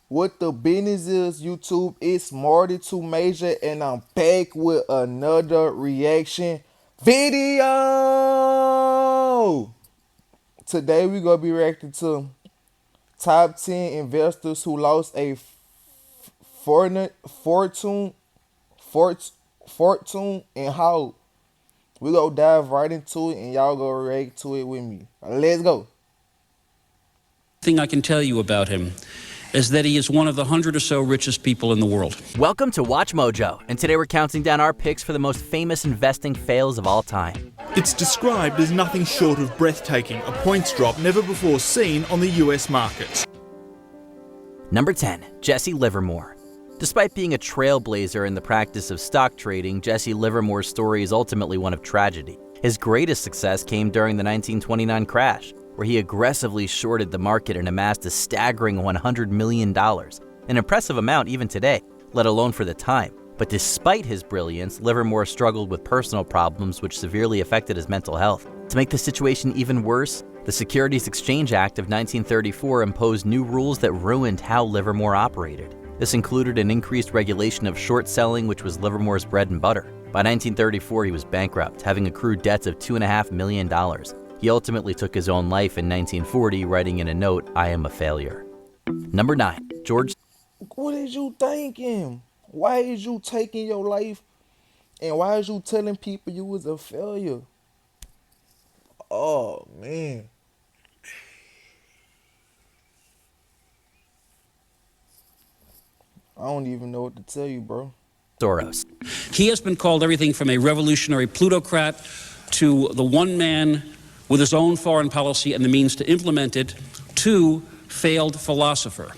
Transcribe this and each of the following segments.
What the business is, YouTube? It's Marty 2 Major, and I'm back with another reaction video. Today we gonna be reacting to top 10 investors who lost a fortune, fortune, fort, fortune, and how. We gonna dive right into it, and y'all go react to it with me. Let's go. Thing I can tell you about him is that he is one of the 100 or so richest people in the world. Welcome to Watch Mojo, and today we're counting down our picks for the most famous investing fails of all time. It's described as nothing short of breathtaking, a points drop never before seen on the US markets. Number 10, Jesse Livermore. Despite being a trailblazer in the practice of stock trading, Jesse Livermore's story is ultimately one of tragedy. His greatest success came during the 1929 crash, where he aggressively shorted the market and amassed a staggering $100 million, an impressive amount even today, let alone for the time. But despite his brilliance, Livermore struggled with personal problems which severely affected his mental health. To make the situation even worse, the Securities Exchange Act of 1934 imposed new rules that ruined how Livermore operated. This included an increased regulation of short selling, which was Livermore's bread and butter. By 1934, he was bankrupt, having accrued debts of $2.5 million. He ultimately took his own life in 1940, writing in a note, "I am a failure." Number 9, George. What is you thinking? Why is you taking your life, and why is you telling people you was a failure? Oh man. I don't even know what to tell you, bro. Soros. He has been called everything from a revolutionary plutocrat to the one man with his own foreign policy and the means to implement it, to failed philosopher.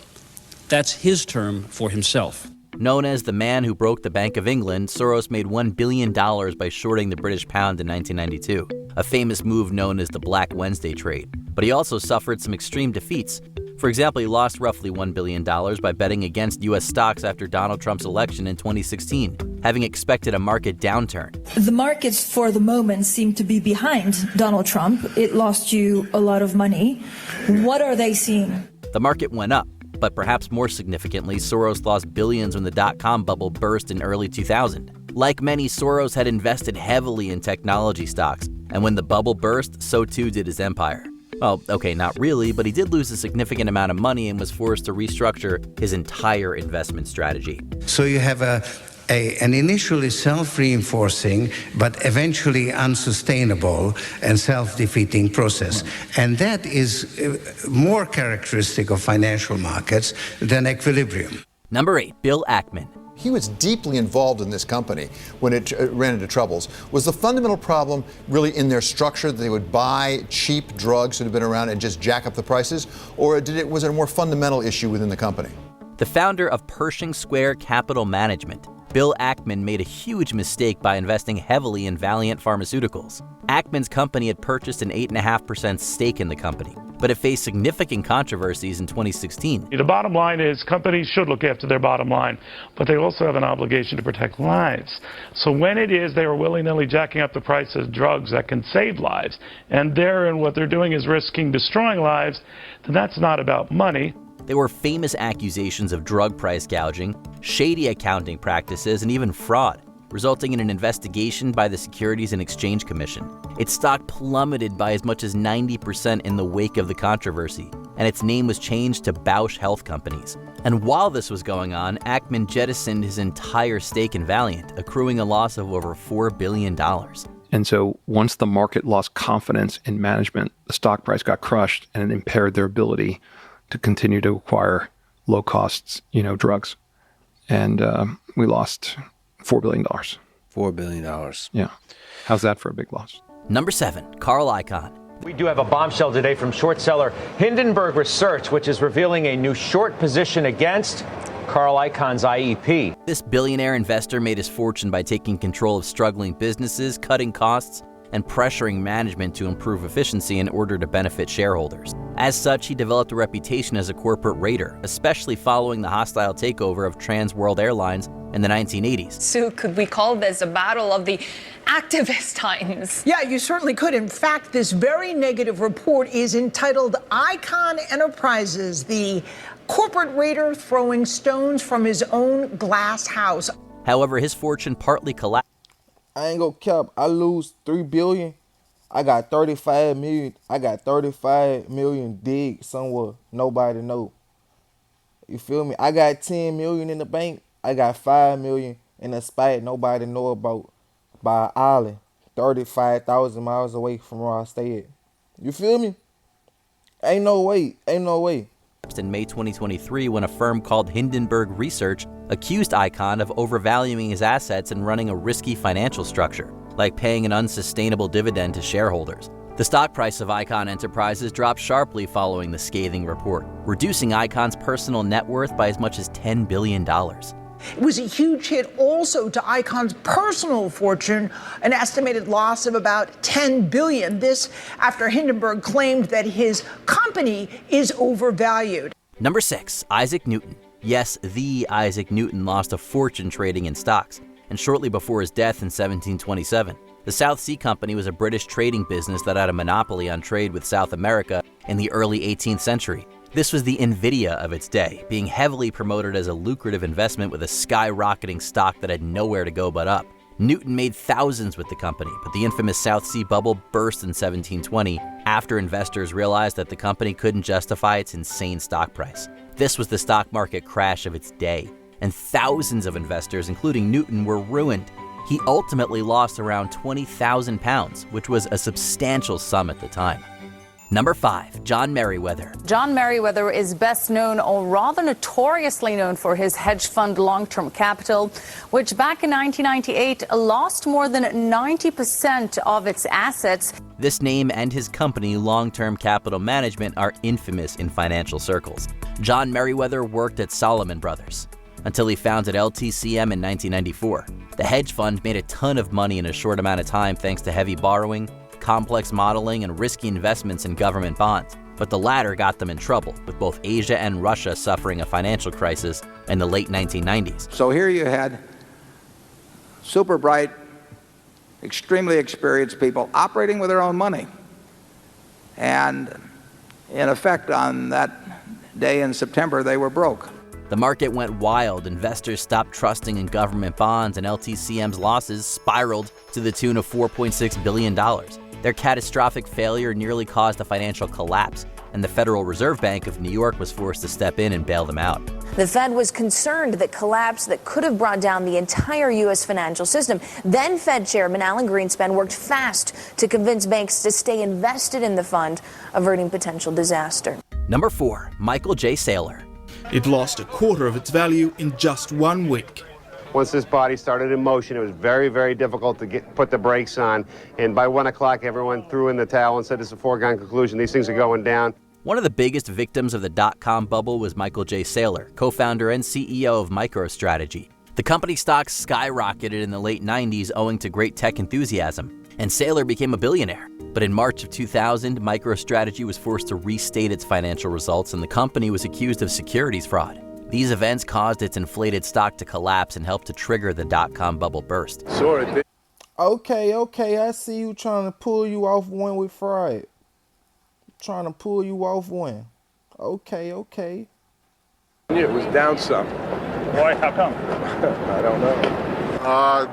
That's his term for himself. Known as the man who broke the Bank of England, Soros made $1 billion by shorting the British pound in 1992, a famous move known as the Black Wednesday trade. But he also suffered some extreme defeats. For example, he lost roughly $1 billion by betting against U.S. stocks after Donald Trump's election in 2016, having expected a market downturn. The markets for the moment seem to be behind Donald Trump. It lost you a lot of money. What are they seeing? The market went up, but perhaps more significantly, Soros lost billions when the dot-com bubble burst in early 2000. Like many, Soros had invested heavily in technology stocks, and when the bubble burst, so too did his empire. Well, okay, not really, but he did lose a significant amount of money and was forced to restructure his entire investment strategy. So you have an initially self-reinforcing, but eventually unsustainable and self-defeating process. And that is more characteristic of financial markets than equilibrium. Number 8, Bill Ackman. He was deeply involved in this company when it ran into troubles. Was the fundamental problem really in their structure, that they would buy cheap drugs that had been around and just jack up the prices? Or was it a more fundamental issue within the company? The founder of Pershing Square Capital Management, Bill Ackman, made a huge mistake by investing heavily in Valeant Pharmaceuticals. Ackman's company had purchased an 8.5% stake in the company, but it faced significant controversies in 2016. The bottom line is companies should look after their bottom line, but they also have an obligation to protect lives. So when it is they are willy-nilly jacking up the price of drugs that can save lives, and what they're doing is risking destroying lives, then that's not about money. There were famous accusations of drug price gouging, shady accounting practices, and even fraud, resulting in an investigation by the Securities and Exchange Commission. Its stock plummeted by as much as 90% in the wake of the controversy, and its name was changed to Bausch Health Companies. And while this was going on, Ackman jettisoned his entire stake in Valeant, accruing a loss of over $4 billion. And so once the market lost confidence in management, the stock price got crushed and it impaired their ability to continue to acquire low costs, drugs. And we lost $4 billion. $4 billion. Yeah. How's that for a big loss? Number 7, Carl Icahn. We do have a bombshell today from short seller Hindenburg Research, which is revealing a new short position against Carl Icahn's IEP. This billionaire investor made his fortune by taking control of struggling businesses, cutting costs, and pressuring management to improve efficiency in order to benefit shareholders. As such, he developed a reputation as a corporate raider, especially following the hostile takeover of Trans World Airlines in the 1980s. So could we call this a battle of the activist times? Yeah, you certainly could. In fact, this very negative report is entitled Icahn Enterprises, the corporate raider throwing stones from his own glass house. However, his fortune partly collapsed. I ain't gonna cap. I lose $3 billion. I got 35 million. I got 35 million dig somewhere nobody know. You feel me? I got 10 million in the bank. I got 5 million in a spot nobody know about by an island 35,000 miles away from where I stay at. You feel me? Ain't no way. Ain't no way. In May 2023, when a firm called Hindenburg Research accused Icahn of overvaluing his assets and running a risky financial structure, like paying an unsustainable dividend to shareholders. The stock price of Icahn Enterprises dropped sharply following the scathing report, reducing Icahn's personal net worth by as much as $10 billion. It was a huge hit also to Icahn's personal fortune, an estimated loss of about $10 billion. This after Hindenburg claimed that his company is overvalued. Number 6, Isaac Newton. Yes, the Isaac Newton lost a fortune trading in stocks, and shortly before his death in 1727. The South Sea Company was a British trading business that had a monopoly on trade with South America in the early 18th century. This was the Nvidia of its day, being heavily promoted as a lucrative investment with a skyrocketing stock that had nowhere to go but up. Newton made thousands with the company, but the infamous South Sea bubble burst in 1720 after investors realized that the company couldn't justify its insane stock price. This was the stock market crash of its day, and thousands of investors, including Newton, were ruined. He ultimately lost around £20,000, which was a substantial sum at the time. Number 5, John Merriweather. John Merriweather is best known, or rather notoriously known, for his hedge fund Long-Term Capital, which back in 1998 lost more than 90% of its assets. This name and his company, Long-Term Capital Management, are infamous in financial circles. John Merriweather worked at Salomon Brothers until he founded LTCM in 1994. The hedge fund made a ton of money in a short amount of time thanks to heavy borrowing, complex modeling, and risky investments in government bonds. But the latter got them in trouble, with both Asia and Russia suffering a financial crisis in the late 1990s. So here you had super bright, extremely experienced people operating with their own money. And in effect, on that day in September, they were broke. The market went wild, investors stopped trusting in government bonds, and LTCM's losses spiraled to the tune of $4.6 billion. Their catastrophic failure nearly caused a financial collapse, and the Federal Reserve Bank of New York was forced to step in and bail them out. The Fed was concerned that collapse that could have brought down the entire U.S. financial system. Then Fed Chairman Alan Greenspan worked fast to convince banks to stay invested in the fund, averting potential disaster. Number 4, Michael J. Saylor. It lost a quarter of its value in just 1 week. Once this body started in motion, it was very, very difficult to put the brakes on. And by 1 o'clock, everyone threw in the towel and said it's a foregone conclusion. These things are going down. One of the biggest victims of the dot-com bubble was Michael J. Saylor, co-founder and CEO of MicroStrategy. The company stocks skyrocketed in the late 90s owing to great tech enthusiasm, and Saylor became a billionaire. But in March of 2000, MicroStrategy was forced to restate its financial results, and the company was accused of securities fraud. These events caused its inflated stock to collapse and helped to trigger the dot-com bubble burst. Okay, I see you trying to pull you off one with Fried. Trying to pull you off one. Okay. Yeah, it was down some. Why? How come? I don't know.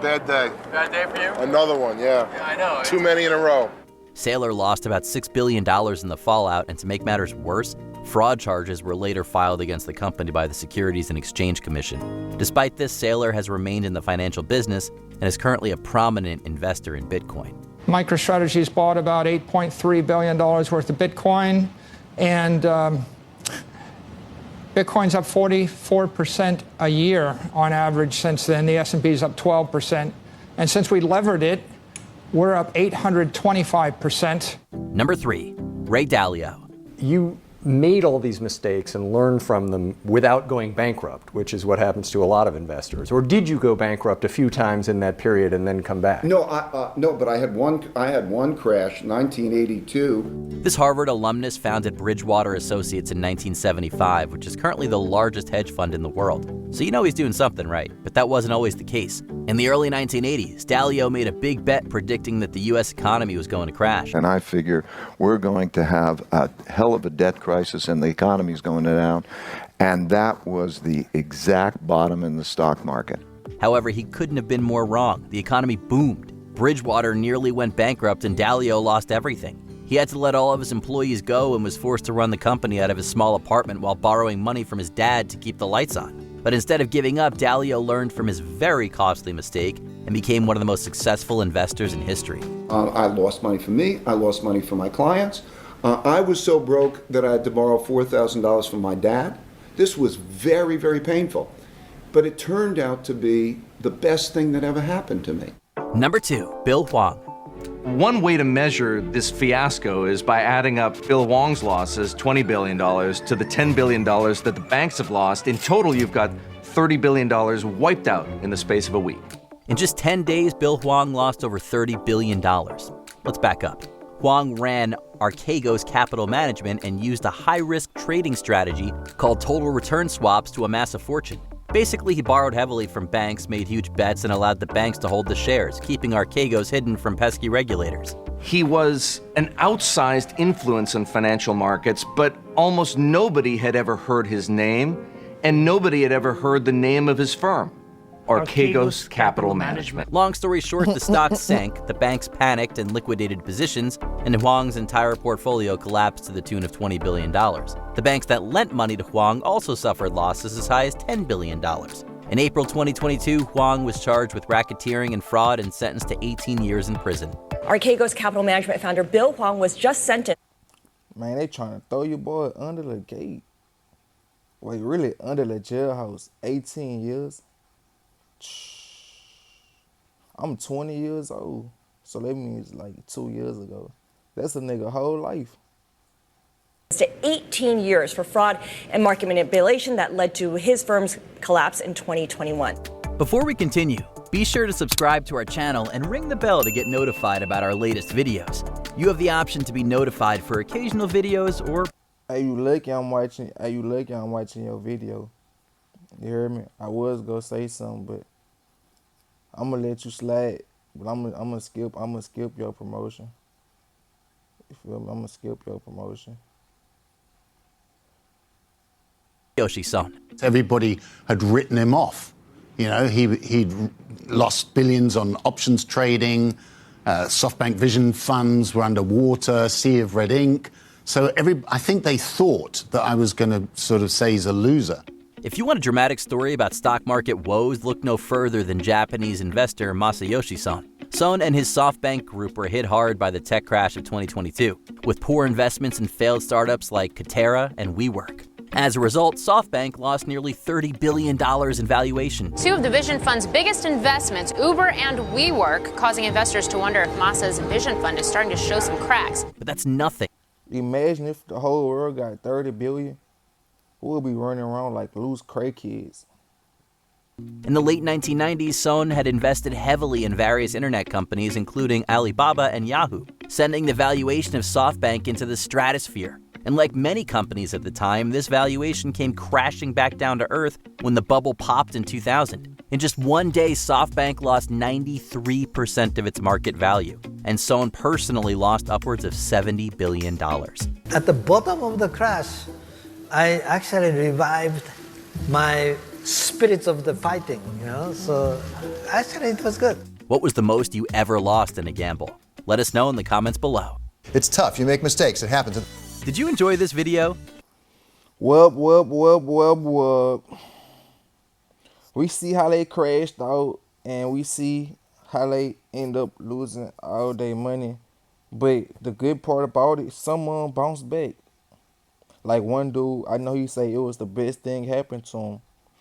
Bad day. Bad day for you? Another one, yeah. Yeah, I know. Too many in a row. Saylor lost about $6 billion in the fallout, and to make matters worse, fraud charges were later filed against the company by the Securities and Exchange Commission. Despite this, Saylor has remained in the financial business and is currently a prominent investor in Bitcoin. MicroStrategy's bought about $8.3 billion worth of Bitcoin, and Bitcoin's up 44% a year on average since then. The S&P's up 12%. And since we levered it, we're up 825%. Number 3, Ray Dalio. You made all these mistakes and learned from them without going bankrupt, which is what happens to a lot of investors. Or did you go bankrupt a few times in that period and then come back? No, but I had one crash, 1982. This Harvard alumnus founded Bridgewater Associates in 1975, which is currently the largest hedge fund in the world. So you know he's doing something right, but that wasn't always the case. In the early 1980s, Dalio made a big bet predicting that the U.S. economy was going to crash. And I figure we're going to have a hell of a debt crisis and the economy's going down. And that was the exact bottom in the stock market. However, he couldn't have been more wrong. The economy boomed. Bridgewater nearly went bankrupt and Dalio lost everything. He had to let all of his employees go and was forced to run the company out of his small apartment while borrowing money from his dad to keep the lights on. But instead of giving up, Dalio learned from his very costly mistake and became one of the most successful investors in history. I lost money for me. I lost money for my clients. I was so broke that I had to borrow $4,000 from my dad. This was very, very painful. But it turned out to be the best thing that ever happened to me. Number 2, Bill Hwang. One way to measure this fiasco is by adding up Bill Hwang's losses, $20 billion, to the $10 billion that the banks have lost. In total, you've got $30 billion wiped out in the space of a week. In just 10 days, Bill Hwang lost over $30 billion. Let's back up. Hwang ran Archegos Capital Management and used a high-risk trading strategy called total return swaps to amass a fortune. Basically, he borrowed heavily from banks, made huge bets, and allowed the banks to hold the shares, keeping Archegos hidden from pesky regulators. He was an outsized influence in financial markets, but almost nobody had ever heard his name, and nobody had ever heard the name of his firm, Archegos Capital Management. Long story short, the stock sank, the banks panicked and liquidated positions, and Hwang's entire portfolio collapsed to the tune of $20 billion. The banks that lent money to Hwang also suffered losses as high as $10 billion. In April 2022, Hwang was charged with racketeering and fraud and sentenced to 18 years in prison. Archegos Capital Management founder Bill Hwang was just sentenced. Man, they trying to throw your boy under the gate. Wait, really under the jailhouse. 18 years? I'm 20 years old. So that means like 2 years ago. That's a nigga whole life. To 18 years for fraud and market manipulation that led to his firm's collapse in 2021. Before we continue, be sure to subscribe to our channel and ring the bell to get notified about our latest videos. You have the option to be notified for occasional videos or... Hey, you lucky I'm watching your video. You heard me? I was gonna say something, but I'm gonna let you slide. But I'm gonna skip your promotion. You feel me? I'm gonna skip your promotion. Yoshi-san. Everybody had written him off. You know, he'd lost billions on options trading. SoftBank Vision funds were underwater. Sea of red ink. So I think they thought that I was going to sort of say he's a loser. If you want a dramatic story about stock market woes, look no further than Japanese investor Masayoshi-san. Son and his SoftBank group were hit hard by the tech crash of 2022, with poor investments in failed startups like Katera and WeWork. As a result, SoftBank lost nearly $30 billion in valuation. Two of the Vision Fund's biggest investments, Uber and WeWork, causing investors to wonder if Masa's Vision Fund is starting to show some cracks. But that's nothing. Imagine if the whole world got 30 billion. We'll be running around like loose crackheads. In the late 1990s, Son had invested heavily in various internet companies, including Alibaba and Yahoo, sending the valuation of SoftBank into the stratosphere. And like many companies at the time, this valuation came crashing back down to earth when the bubble popped in 2000. In just one day, SoftBank lost 93% of its market value, and Son personally lost upwards of $70 billion. At the bottom of the crash, I actually revived my spirit of the fighting, so actually it was good. What was the most you ever lost in a gamble? Let us know in the comments below. It's tough. You make mistakes. It happens. Did you enjoy this video? Whoop. We see how they crashed out, and we see how they end up losing all their money. But the good part about it, someone bounced back. Like one dude, I know he say it was the best thing happened to him.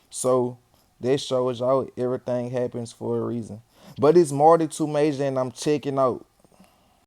So that shows y'all everything happens for a reason. But it's Marty 2 Major, and I'm checking out.